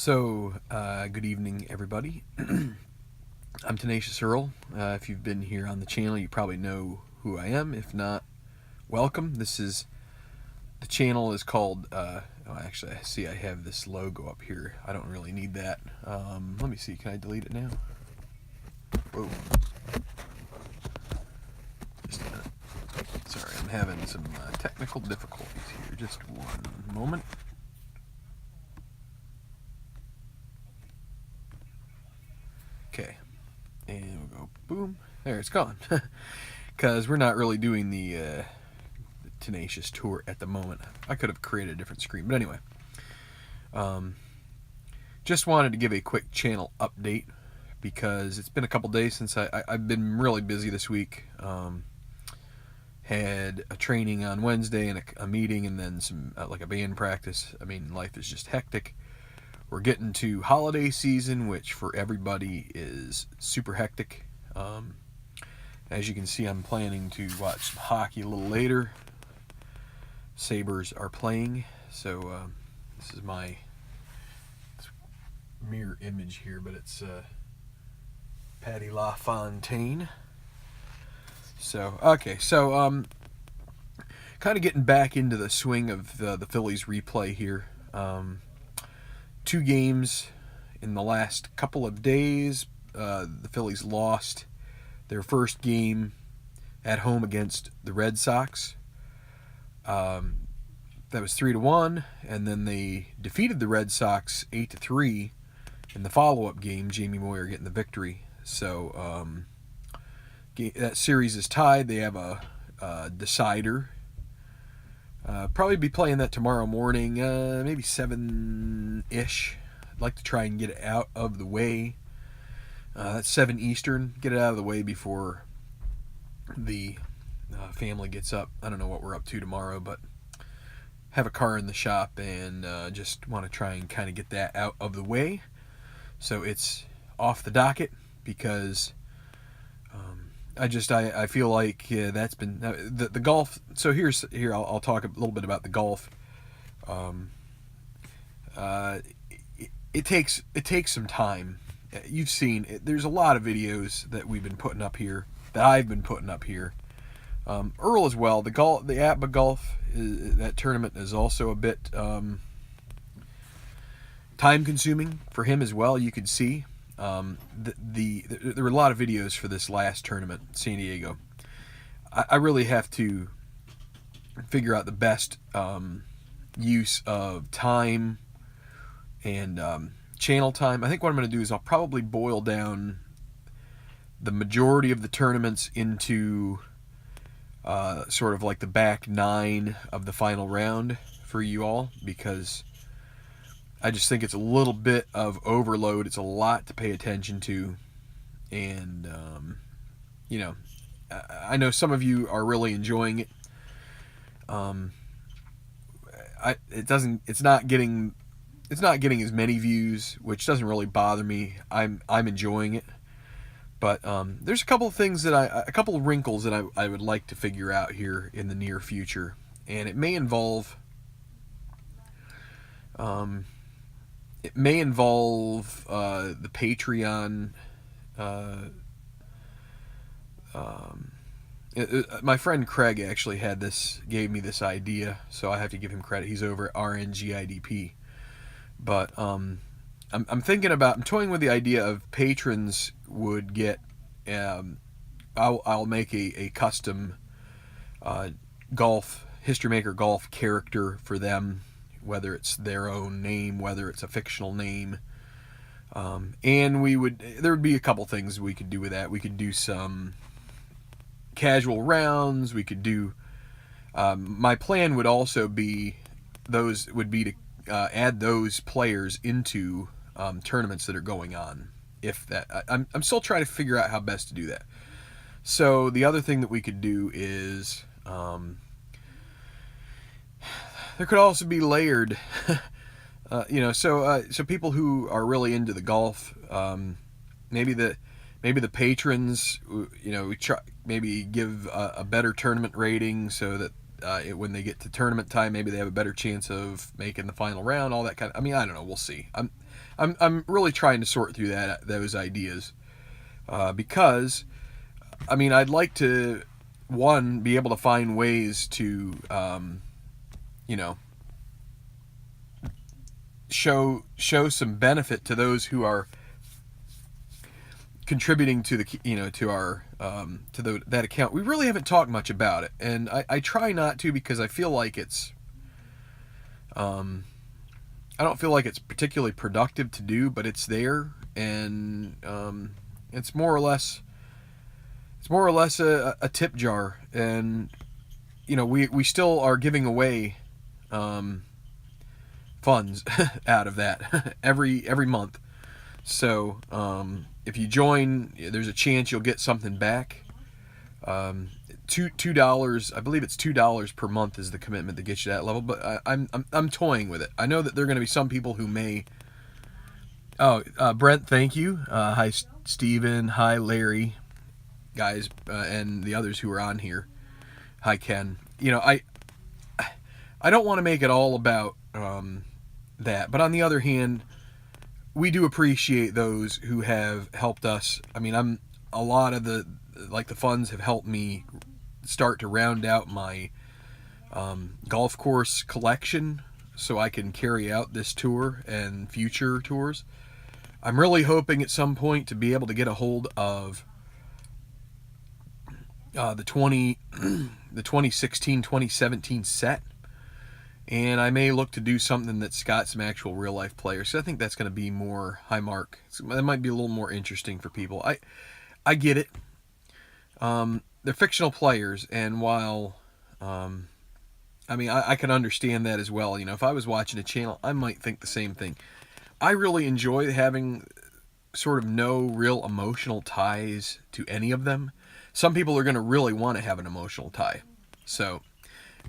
Good evening, everybody. I'm Tenacious Earl. If you've been here on the channel, you probably know who I am. If not, welcome. The channel is called, actually, I see I have this logo up here. I don't really need that. Let me see, can I delete it now? Whoa. Just a minute. Sorry, I'm having some technical difficulties here. Just one moment. Okay, and we'll go boom. There, it's gone. Because we're not really doing the Tenacious tour at the moment. I could have created a different screen, but anyway. Just wanted to give a quick channel update because it's been a couple days since I've been really busy this week. Had a training on Wednesday and a meeting, and then some like a band practice. I mean, life is just hectic. We're getting to holiday season, which for everybody is super hectic. As you can see, I'm planning to watch some hockey a little later. Sabres are playing, so this is my mirror image here, but it's Patty LaFontaine. So, okay, so kind of getting back into the swing of the Phillies replay here. 2 games in the last couple of days. The Phillies lost their first game at home against the Red Sox. That was 3-1, and then they defeated the Red Sox 8-3 in the follow-up game. Jamie Moyer getting the victory. So that series is tied. They have a decider. Probably be playing that tomorrow morning, maybe 7-ish. I'd like to try and get it out of the way. That's 7 Eastern. Get it out of the way before the family gets up. I don't know what we're up to tomorrow, but have a car in the shop and just want to try and kind of get that out of the way. So it's off the docket because I feel like that's been the golf. So here I'll talk a little bit about the golf. It takes some time. You've seen it. There's a lot of videos that we've been putting up here, that I've been putting up here. Earl as well. The APBA golf, that tournament is also a bit time consuming for him as well. You could see there were a lot of videos for this last tournament, San Diego. I really have to figure out the best use of time and channel time. I think what I'm going to do is I'll probably boil down the majority of the tournaments into sort of like the back 9 of the final round for you all, because I just think it's a little bit of overload. It's a lot to pay attention to, and you know, I know some of you are really enjoying it. It's not getting as many views, which doesn't really bother me. I'm enjoying it, but there's a couple of things a couple of wrinkles that I would like to figure out here in the near future, and it may involve the Patreon. My friend Craig actually gave me this idea, so I have to give him credit. He's over at RNGIDP. But I'm toying with the idea of patrons would get, I'll make a custom History Maker golf character for them, whether it's their own name, whether it's a fictional name. And there would be a couple things we could do with that. We could do some casual rounds. We could do, my plan would also be, to add those players into tournaments that are going on. I'm still trying to figure out how best to do that. So the other thing that we could do is there could also be layered, so people who are really into the golf, maybe the patrons, we try maybe give a better tournament rating so that when they get to tournament time, maybe they have a better chance of making the final round. All that kind of. I mean, I don't know. We'll see. I'm really trying to sort through those ideas because, I mean, I'd like to be able to find ways to show some benefit to those who are contributing to to our that account. We really haven't talked much about it, and I try not to because I feel like it's I don't feel like it's particularly productive to do, but it's there, and it's more or less a tip jar, and we still are giving away funds out of that every month. So if you join, there's a chance you'll get something back. $2, I believe it's $2 per month is the commitment that gets you that level. But I'm toying with it. I know that there are going to be some people who may. Oh, Brent, thank you. Hi, Steven. Hi, Larry, guys, and the others who are on here. Hi, Ken. I don't want to make it all about that, but on the other hand, we do appreciate those who have helped us. I mean, a lot of the funds have helped me start to round out my golf course collection so I can carry out this tour and future tours. I'm really hoping at some point to be able to get a hold of the 2016-2017 set, and I may look to do something that's got some actual real life players. So I think that's going to be more high mark. So that might be a little more interesting for people. I get it. They're fictional players, and while I mean I can understand that as well. If I was watching a channel, I might think the same thing. I really enjoy having sort of no real emotional ties to any of them. Some people are going to really want to have an emotional tie. So,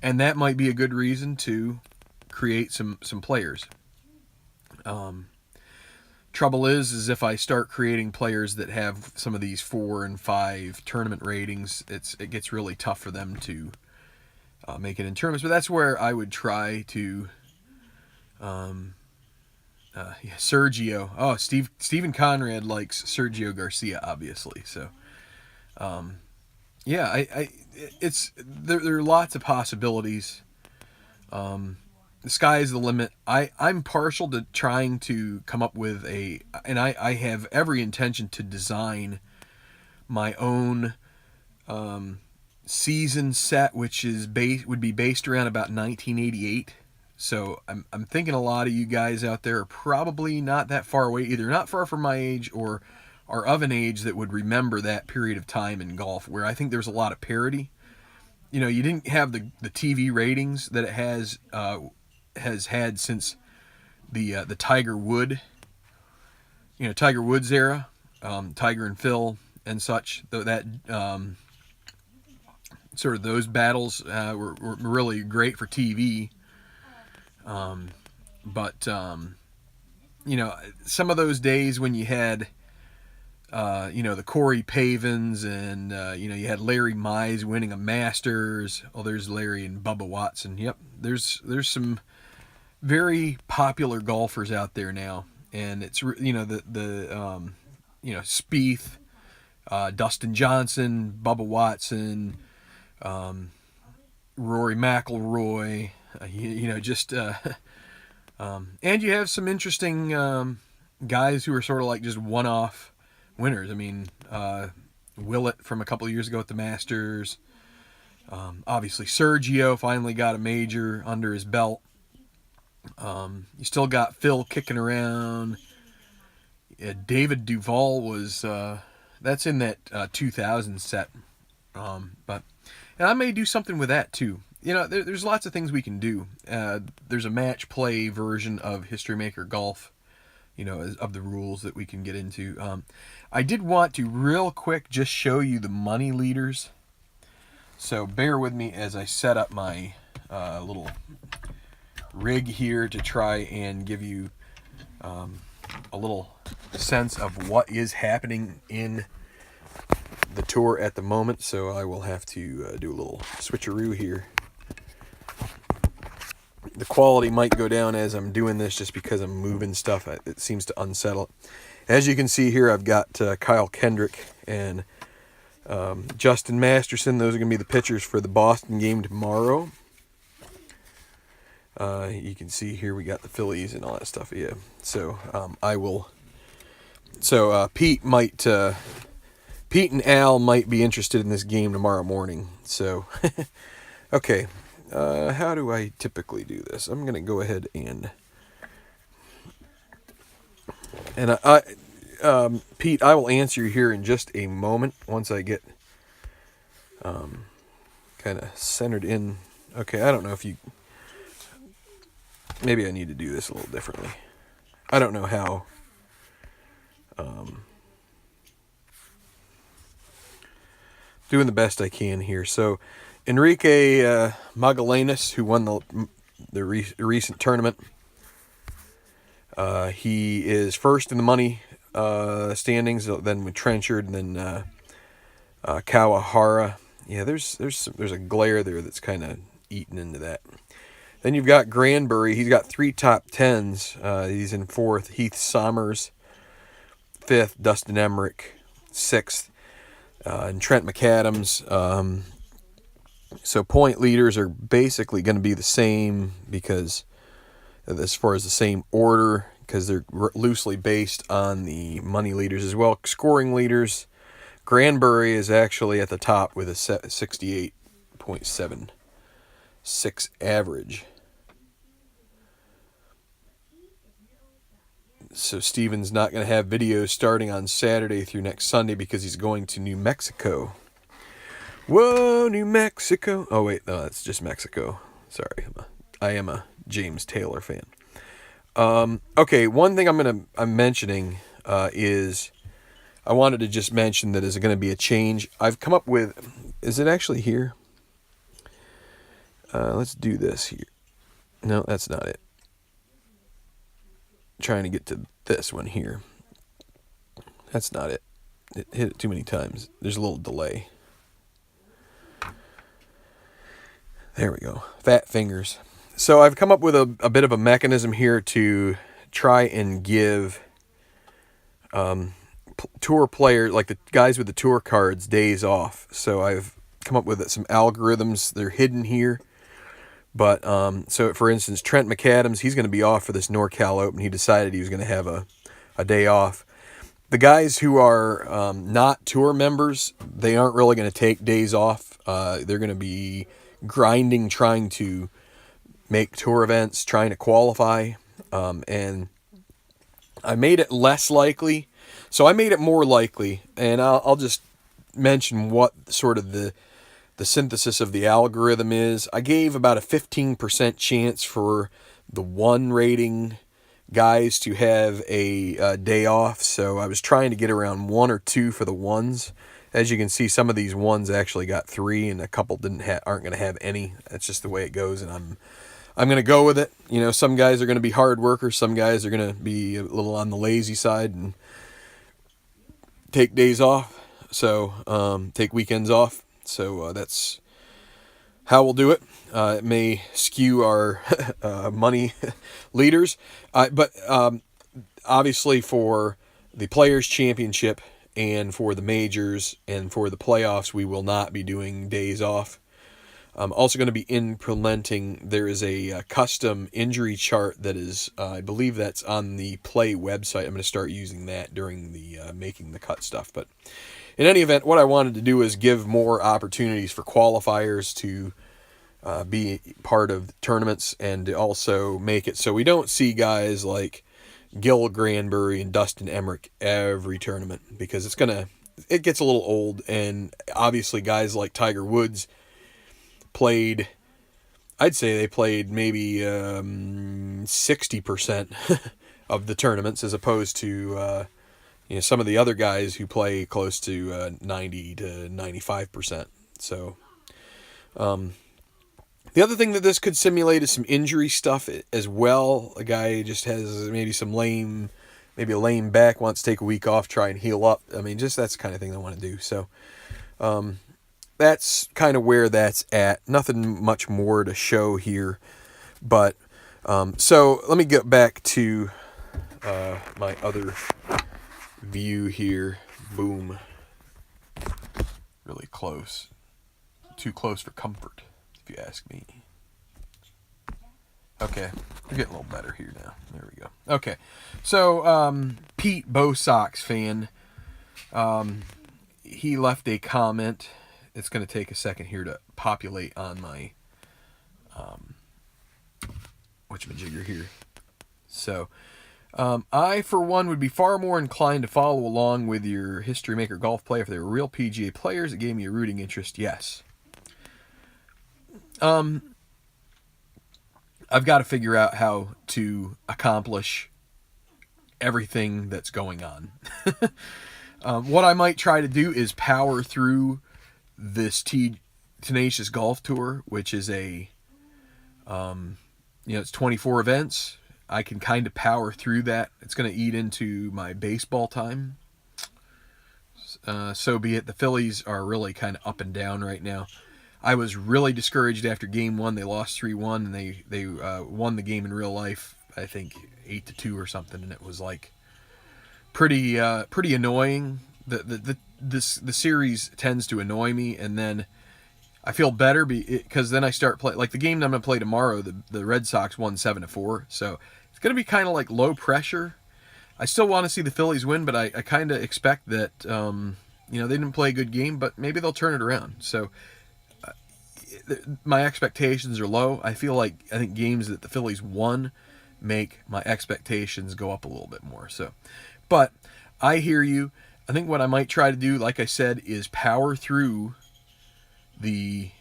and that might be a good reason to create some players. Trouble is if I start creating players that have some of these 4 and 5 tournament ratings, it gets really tough for them to make it in tournaments. But that's where I would try to. Sergio. Oh, Stephen Conrad likes Sergio Garcia, obviously. So, yeah, there are lots of possibilities. The sky is the limit. I'm partial to trying to come up with and I have every intention to design my own season set, which would be based around about 1988. So I'm thinking a lot of you guys out there are probably not that far away, either not far from my age or are of an age that would remember that period of time in golf where I think there's a lot of parity. You didn't have the TV ratings that it has had since the Tiger Woods era, Tiger and Phil and such. Though that sort of those battles were really great for TV. But some of those days when you had, the Corey Pavins and, you had Larry Mize winning a Masters. Oh, there's Larry and Bubba Watson. Yep. There's some very popular golfers out there now. And it's, Spieth, Dustin Johnson, Bubba Watson, Rory McIlroy, and you have some interesting guys who are sort of like just one-off winners. I mean, Willett from a couple of years ago at the Masters. Obviously, Sergio finally got a major under his belt. You still got Phil kicking around. David Duval was that's in that 2000 set. And I may do something with that too. There's lots of things we can do. There's a match play version of History Maker Golf, of the rules that we can get into. I did want to real quick just show you the money leaders. So bear with me as I set up my little rig here to try and give you a little sense of what is happening in the tour at the moment. So I will have to do a little switcheroo here. the quality might go down as I'm doing this just because I'm moving stuff. It seems to unsettle it. As you can see here, I've got Kyle Kendrick and Justin Masterson. Those are going to be the pitchers for the Boston game tomorrow. You can see here we got the Phillies and all that stuff. Yeah. So I will. So Pete and Al might be interested in this game tomorrow morning. So okay. How do I typically do this? I'm going to go ahead and Pete, I will answer you here in just a moment once I get kind of centered in. Okay, I don't know if you... Maybe I need to do this a little differently. I don't know how... doing the best I can here. So, Enrique Magallanes, who won the recent tournament, he is first in the money standings, then with Trenchard, and then Kawahara. Yeah, there's a glare there that's kind of eating into that. Then you've got Granbury. He's got 3 top 10s. He's in 4th. Heath Sommers, 5th. Dustin Emmerich, 6th. And Trent McAdams. So point leaders are basically going to be the same because as far as the same order, because they're loosely based on the money leaders as well. Scoring leaders, Granbury is actually at the top with a 68.76 average. So Steven's not going to have videos starting on Saturday through next Sunday because he's going to New Mexico. Whoa, New Mexico. Oh, wait, no, that's just Mexico. Sorry, I am a James Taylor fan. Okay, one thing I'm mentioning is I wanted to just mention that is going to be a change. I've come up with... Is it actually here? Let's do this here. No, that's not it. Trying to get to this one here. That's not it. It hit it too many times. There's a little delay. There we go. Fat fingers. So I've come up with a bit of a mechanism here to try and give tour players, like the guys with the tour cards, days off. So I've come up with some algorithms. They're hidden here. But, so for instance, Trent McAdams, he's going to be off for this NorCal Open. He decided he was going to have a day off. The guys who are not tour members, they aren't really going to take days off. They're going to be grinding, trying to make tour events, trying to qualify. And I made it less likely. So I made it more likely. And I'll just mention what sort of the synthesis of the algorithm is. I gave about a 15% chance for the 1 rating guys to have a day off. So I was trying to get around 1 or 2 for the 1s. As you can see, some of these 1s actually got 3, and a couple aren't going to have any. That's just the way it goes, and I'm going to go with it. You know, some guys are going to be hard workers. Some guys are going to be a little on the lazy side and take days off. So take weekends off. So that's how we'll do it. It may skew our money leaders. But obviously for the Players' Championship and for the majors and for the playoffs, we will not be doing days off. I'm also going to be implementing, there is a custom injury chart that is, I believe that's on the Play website. I'm going to start using that during the making the cut stuff. But in any event, what I wanted to do is give more opportunities for qualifiers to be part of the tournaments and to also make it so we don't see guys like Gil Granbury and Dustin Emmerich every tournament, because it gets a little old. And obviously guys like Tiger Woods played, I'd say they played maybe 60% of the tournaments, as opposed to some of the other guys who play close to 90 to 95%. So the other thing that this could simulate is some injury stuff as well. A guy just has maybe maybe a lame back, wants to take a week off, try and heal up. I mean, just that's the kind of thing I want to do. So that's kind of where that's at. Nothing much more to show here, but So let me get back to my other view here. Boom. Really close. Too close for comfort, if you ask me. Okay, we're getting a little better here now. There we go. Okay, so Pete, BoSox fan, he left a comment. It's going to take a second here to populate on my whatchamajigger here. So, I, for one, would be far more inclined to follow along with your History Maker golf play if they were real PGA players that gave me a rooting interest. Yes. I've got to figure out how to accomplish everything that's going on. What I might try to do is power through this Tenacious Golf Tour, which is a, it's 24 events. I can kind of power through that. It's going to eat into my baseball time. So be it. The Phillies are really kind of up and down right now. I was really discouraged after game 1. They lost 3-1, and they won the game in real life, I think 8-2 or something, and it was like pretty annoying. The series tends to annoy me, and then I feel better because then I start play like the game I'm gonna play tomorrow. The Red Sox won 7-4, so it's gonna be kind of like low pressure. I still want to see the Phillies win, but I kind of expect that they didn't play a good game, but maybe they'll turn it around. So my expectations are low. I think games that the Phillies won make my expectations go up a little bit more. So, but I hear you. I think what I might try to do, like I said, is power through the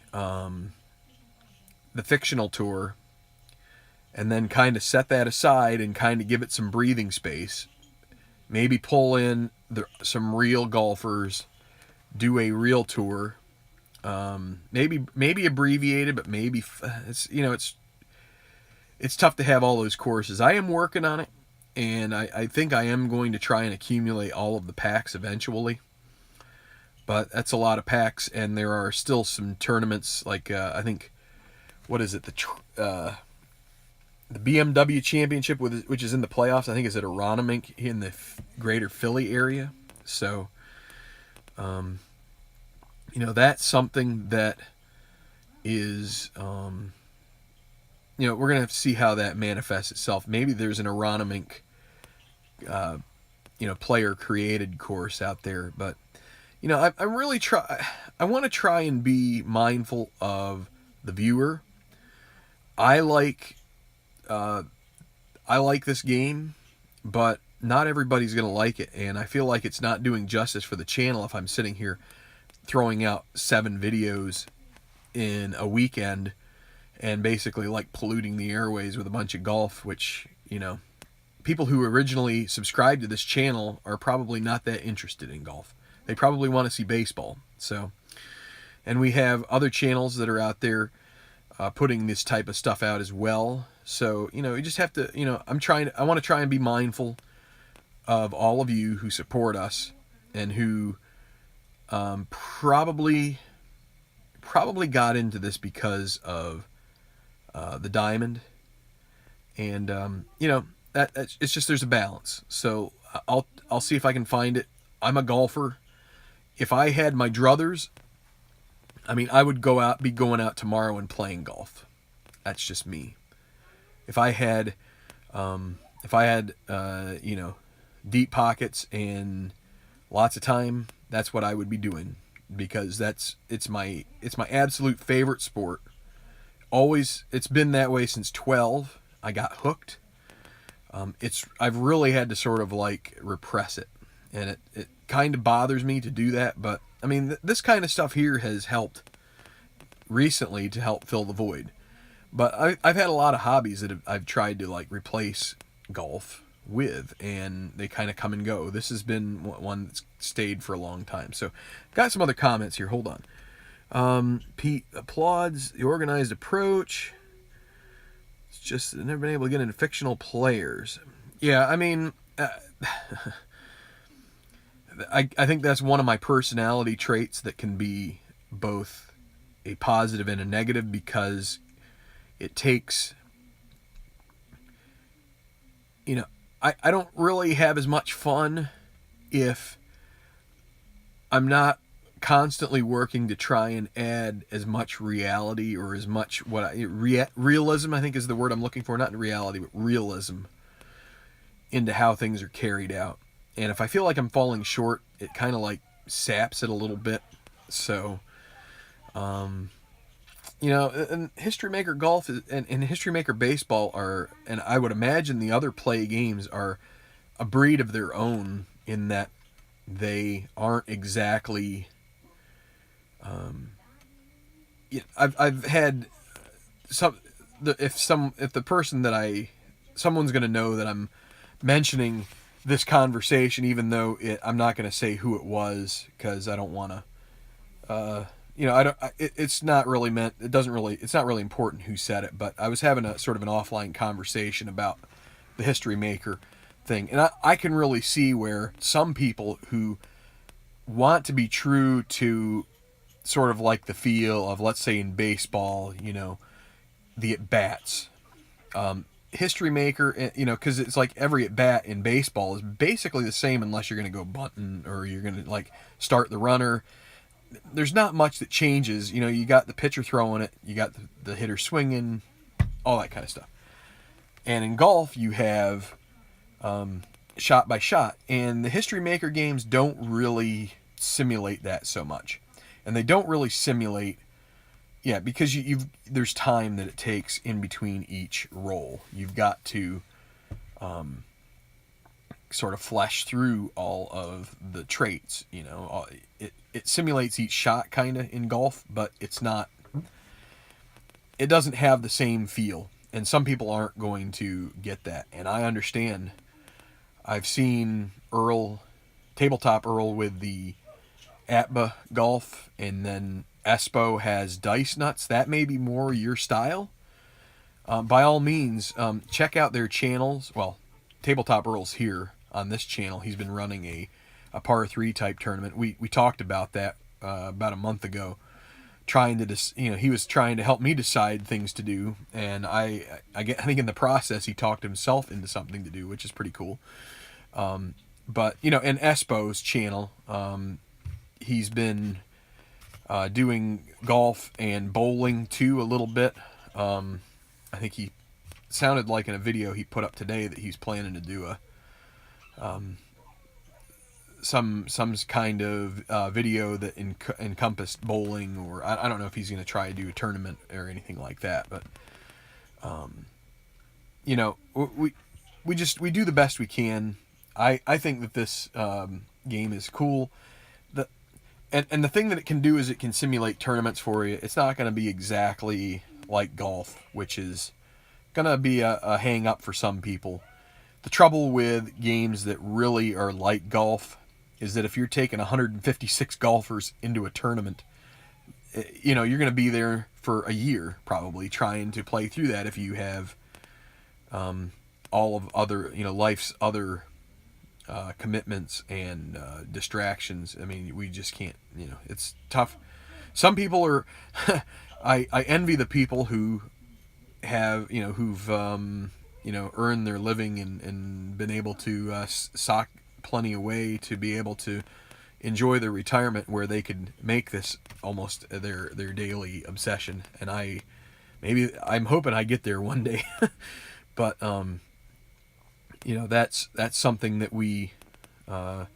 fictional tour and then kind of set that aside and kind of give it some breathing space. Maybe pull in some real golfers, do a real tour. Maybe abbreviated, but maybe it's tough to have all those courses. I am working on it, and I think I am going to try and accumulate all of the packs eventually. But that's a lot of packs, and there are still some tournaments like I think, what is it, the BMW Championship, which is in the playoffs. I think is at Aronimink in the greater Philly area. So, that's something that is, we're going to have to see how that manifests itself. Maybe there's an Aronimink, player created course out there, but I want to try and be mindful of the viewer. I like this game, but not everybody's going to like it, and I feel like it's not doing justice for the channel if I'm sitting here throwing out 7 videos in a weekend and basically like polluting the airways with a bunch of golf, which, people who originally subscribed to this channel are probably not that interested in golf. They probably want to see baseball. So, and we have other channels that are out there putting this type of stuff out as well. So, you just have to, I want to try and be mindful of all of you who support us and who probably got into this because of the diamond, and it's just there's a balance. So I'll see if I can find it. I'm a golfer. If I had my druthers, I would be going out tomorrow and playing golf. That's just me. If I had deep pockets and lots of time, that's what I would be doing, because it's my absolute favorite sport. It's been that way since 12. I got hooked. I've really had to sort of like repress it, and it kind of bothers me to do that, but this kind of stuff here has helped recently to help fill the void. But I've had a lot of hobbies that I've tried to like replace golf with, and they kind of come and go. This has been one that's stayed for a long time. So got some other comments here. Hold on. Pete applauds the organized approach. It's just I've never been able to get into fictional players. Yeah, I think that's one of my personality traits that can be both a positive and a negative, because it takes you know, I don't really have as much fun if I'm not constantly working to try and add as much reality or as much realism, I think is the word I'm looking for, not reality, but realism into how things are carried out. And if I feel like I'm falling short, it kind of like saps it a little bit. So, and History Maker Golf and History Maker Baseball are, and I would imagine the other play games are a breed of their own in that they aren't exactly. I've had if the person that someone's going to know that I'm mentioning this conversation, even though I'm not going to say who it was because I don't want to. It's not really meant. It's not really important who said it. But I was having a sort of an offline conversation about the History Maker thing, and I can really see where some people who want to be true to sort of like the feel of, let's say in baseball, the at bats. History Maker, because it's like every at bat in baseball is basically the same unless you're going to go bunting or you're going to like start the runner. There's not much that changes. You got the pitcher throwing it, you got the hitter swinging, all that kind of stuff. And in golf, you have shot by shot. And the History Maker games don't really simulate that so much. And they don't really simulate, because there's time that it takes in between each roll. You've got to sort of flesh through all of the traits. It simulates each shot kind of in golf, but it doesn't have the same feel. And some people aren't going to get that. And I understand. I've seen Earl, Tabletop Earl with the ATBA golf, and then Espo has dice nuts. That may be more your style. By all means, check out their channels. Well, Tabletop Earl's here on this channel. He's been running a par 3 type tournament. We talked about that about a month ago. He was trying to help me decide things to do, and I think in the process he talked himself into something to do, which is pretty cool. But in Espo's channel, he's been doing golf and bowling too a little bit. I think he sounded like in a video he put up today that he's planning to do some kind of video that encompassed bowling, or I don't know if he's going to try to do a tournament or anything like that. But we do the best we can. I think that this game is cool. And the thing that it can do is it can simulate tournaments for you. It's not going to be exactly like golf, which is going to be a hang up for some people. The trouble with games that really are like golf is that if you're taking 156 golfers into a tournament, you're going to be there for a year probably trying to play through that if you have all of other, life's other commitments and distractions. I mean, we just can't, it's tough. Some people are, I envy the people who have, who've, earned their living and been able to sock plenty away to be able to enjoy their retirement where they could make this almost their daily obsession. And I'm hoping I get there one day. But, that's something that we all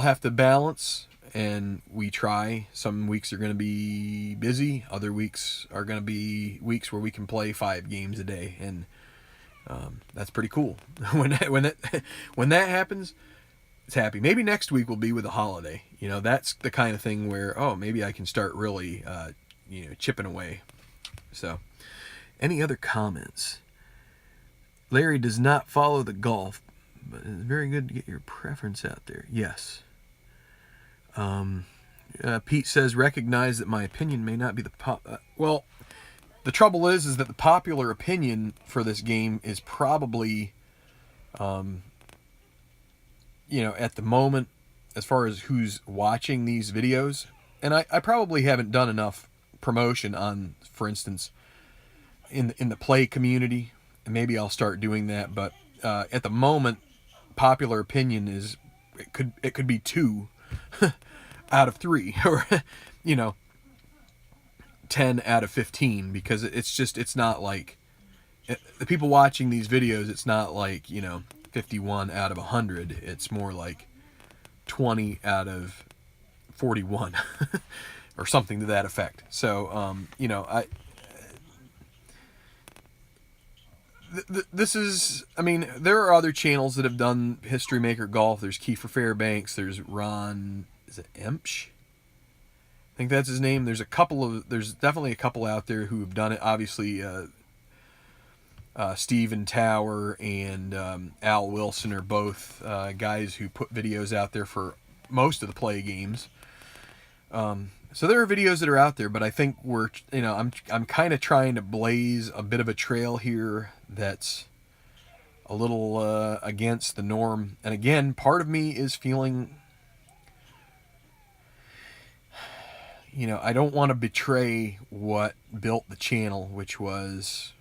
have to balance, and we try. Some weeks are going to be busy. Other weeks are going to be weeks where we can play 5 games a day, and that's pretty cool. when that happens, it's happy. Maybe next week will be with a holiday. That's the kind of thing where maybe I can start really chipping away. So, any other comments? Larry does not follow the golf, but it's very good to get your preference out there. Yes. Pete says, recognize that my opinion may not be the well, the trouble is that the popular opinion for this game is probably, at the moment, as far as who's watching these videos, and I probably haven't done enough promotion on, for instance, in the play community. Maybe I'll start doing that, but at the moment, popular opinion is it could be 2 out of 3, or 10 out of 15, because it's not like the people watching these videos. It's not like 51 out of 100. It's more like 20 out of 41 or something to that effect. So this is, there are other channels that have done History Maker Golf. There's Kiefer Fairbanks. There's Ron, is it Emsch? I think that's his name. There's definitely a couple out there who have done it. Obviously, Steven Tower and Al Wilson are both guys who put videos out there for most of the play games. So there are videos that are out there, but I think I'm kind of trying to blaze a bit of a trail here that's a little against the norm. And again, part of me is feeling, I don't want to betray what built the channel, which was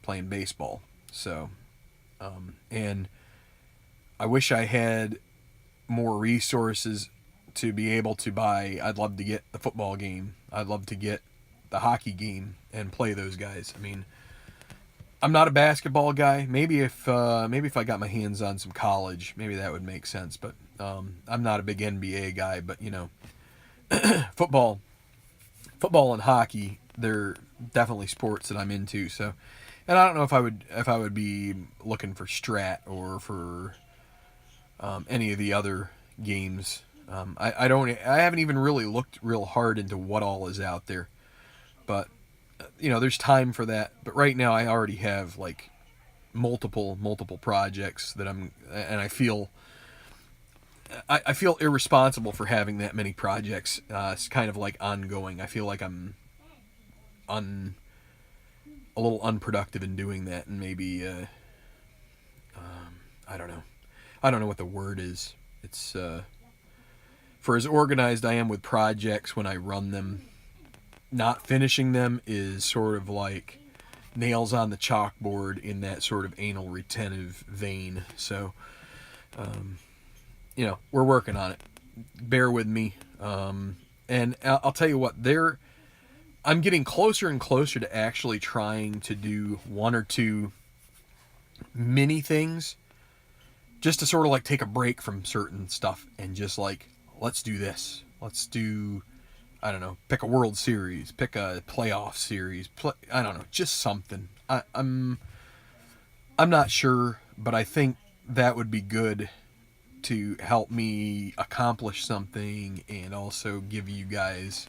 playing baseball. So, and I wish I had more resources to be able to buy. I'd love to get the football game. I'd love to get the hockey game and play those guys. I'm not a basketball guy. Maybe if I got my hands on some college, maybe that would make sense. But I'm not a big NBA guy. But football and hockey, they're definitely sports that I'm into. So, and I don't know if I would be looking for Strat or for any of the other games. I haven't even really looked real hard into what all is out there, but there's time for that. But right now I already have like multiple projects that I feel irresponsible for having that many projects. It's kind of like ongoing. I feel like I'm a little unproductive in doing that, and maybe I don't know what the word is. It's for as organized I am with projects when I run them, not finishing them is sort of like nails on the chalkboard in that sort of anal retentive vein. So, we're working on it. Bear with me. And I'll tell you what, I'm getting closer and closer to actually trying to do 1 or 2 mini things, just to sort of like take a break from certain stuff and just like, let's do this. Let's do, I don't know, pick a World Series, pick a playoff series, I don't know, just something. I'm not sure, but I think that would be good to help me accomplish something and also give you guys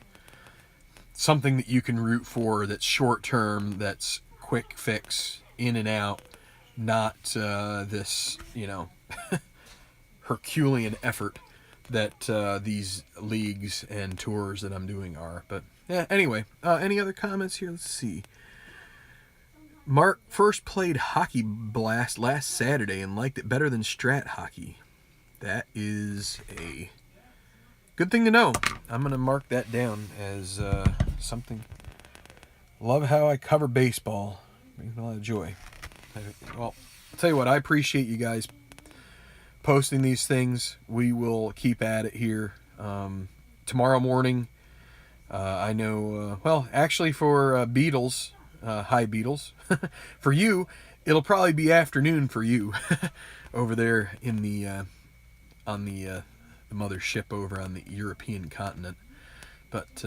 something that you can root for, that's short term, that's quick fix, in and out, not this, Herculean effort that these leagues and tours that I'm doing are. But yeah, anyway, any other comments here? Let's see. Mark first played Hockey Blast last Saturday and liked it better than Strat Hockey. That is a good thing to know. I'm going to mark that down as something. Love how I cover baseball. Brings me a lot of joy. Well, I'll tell you what, I appreciate you guys posting these things. We will keep at it here. Tomorrow morning, I know, actually for Beatles, hi Beatles, for you, it'll probably be afternoon for you over there in the on the mothership over on the European continent. But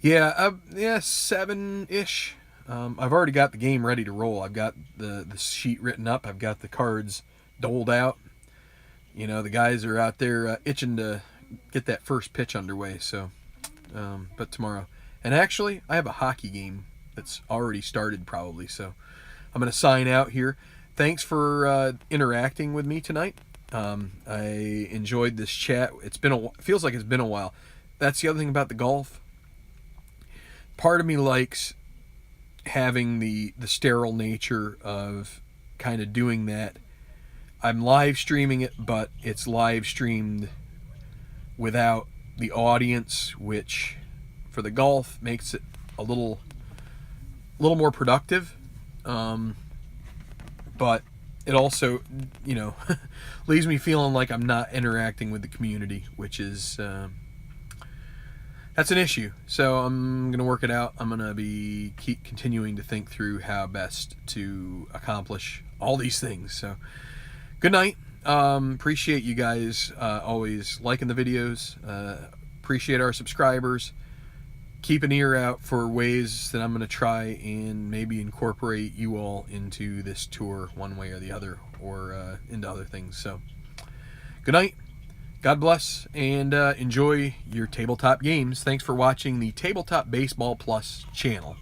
yeah, 7-ish. I've already got the game ready to roll. I've got the sheet written up. I've got the cards doled out. The guys are out there itching to get that first pitch underway. So, but tomorrow. And actually, I have a hockey game that's already started probably. So I'm going to sign out here. Thanks for interacting with me tonight. I enjoyed this chat. Feels like it's been a while. That's the other thing about the golf. Part of me likes having the sterile nature of kind of doing that. I'm live streaming it, but it's live streamed without the audience, which for the golf makes it a little more productive. But it also, you know, leaves me feeling like I'm not interacting with the community, which is that's an issue. So I'm gonna work it out. I'm gonna keep continuing to think through how best to accomplish all these things. So good night. Appreciate you guys always liking the videos. Appreciate our subscribers. Keep an ear out for ways that I'm going to try and maybe incorporate you all into this tour one way or the other, or into other things. So good night. God bless, and enjoy your tabletop games. Thanks for watching the Tabletop Baseball Plus channel.